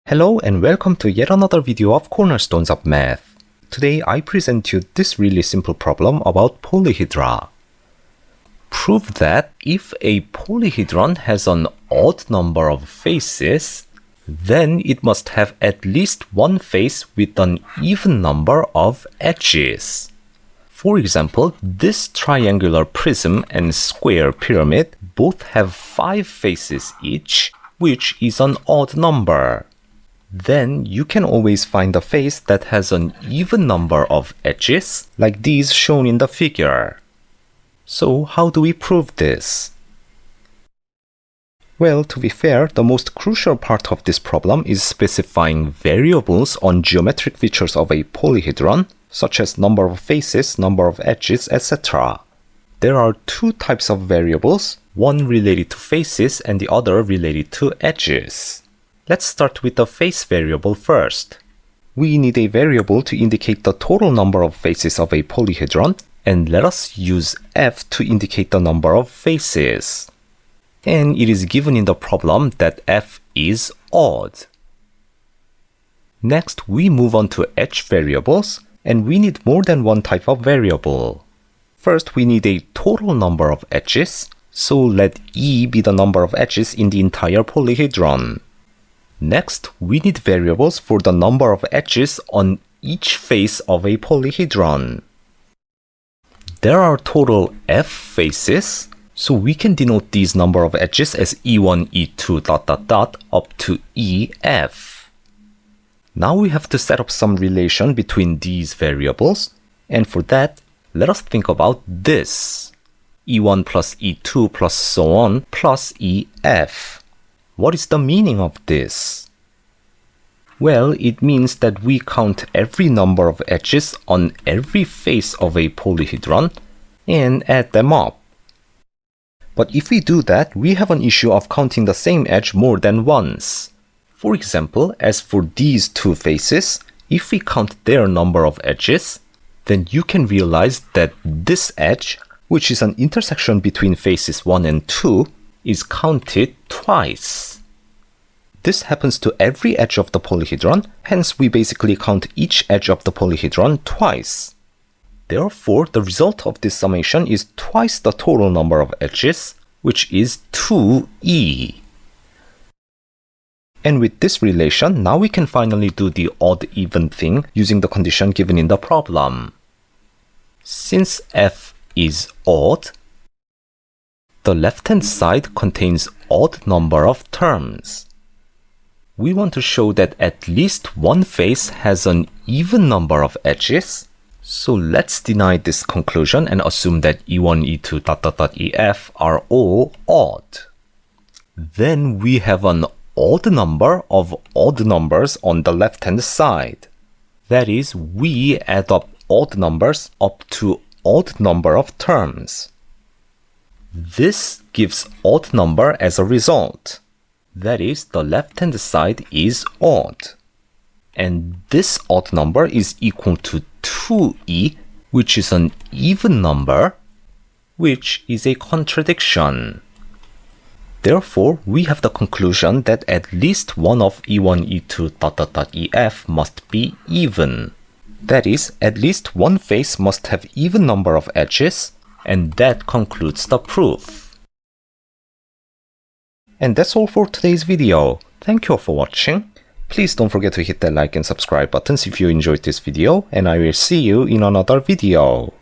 Hello and welcome to yet another video of Cornerstones of Math. Today I present you this really simple problem about polyhedra. Prove that if a polyhedron has an odd number of faces, then it must have at least one face with an even number of edges. For example, this triangular prism and square pyramid both have 5 faces each, which is an odd number. Then you can always find a face that has an even number of edges, like these shown in the figure. So how do we prove this? Well, to be fair, the most crucial part of this problem is specifying variables on geometric features of a polyhedron, such as number of faces, number of edges, etc. There are 2 types of variables, one related to faces and the other related to edges. Let's start with the face variable first. We need a variable to indicate the total number of faces of a polyhedron, and let us use f to indicate the number of faces. And it is given in the problem that f is odd. Next, we move on to edge variables, and we need more than one type of variable. First, we need a total number of edges, so let e be the number of edges in the entire polyhedron. Next, we need variables for the number of edges on each face of a polyhedron. There are total f faces, so we can denote these number of edges as e1, e2, ... up to ef. Now we have to set up some relation between these variables, and for that, let us think about this. e1 plus e2 plus so on plus ef. What is the meaning of this? Well, it means that we count every number of edges on every face of a polyhedron and add them up. But if we do that, we have an issue of counting the same edge more than once. For example, as for these 2 faces, if we count their number of edges, then you can realize that this edge, which is an intersection between faces 1 and 2, is counted twice. This happens to every edge of the polyhedron, hence we basically count each edge of the polyhedron twice. Therefore, the result of this summation is twice the total number of edges, which is 2e. And with this relation, now we can finally do the odd-even thing using the condition given in the problem. Since f is odd, the left-hand side contains odd number of terms. We want to show that at least one face has an even number of edges, so let's deny this conclusion and assume that e1, e2, ... ef are all odd. Then we have an odd number of odd numbers on the left-hand side. That is, we add up odd numbers up to odd number of terms. This gives odd number as a result. That is, the left-hand side is odd. And this odd number is equal to 2e, which is an even number, which is a contradiction. Therefore, we have the conclusion that at least one of e1, e2, ... ef must be even. That is, at least one face must have even number of edges, and that concludes the proof. And that's all for today's video. Thank you for watching. Please don't forget to hit that like and subscribe buttons if you enjoyed this video, and I will see you in another video.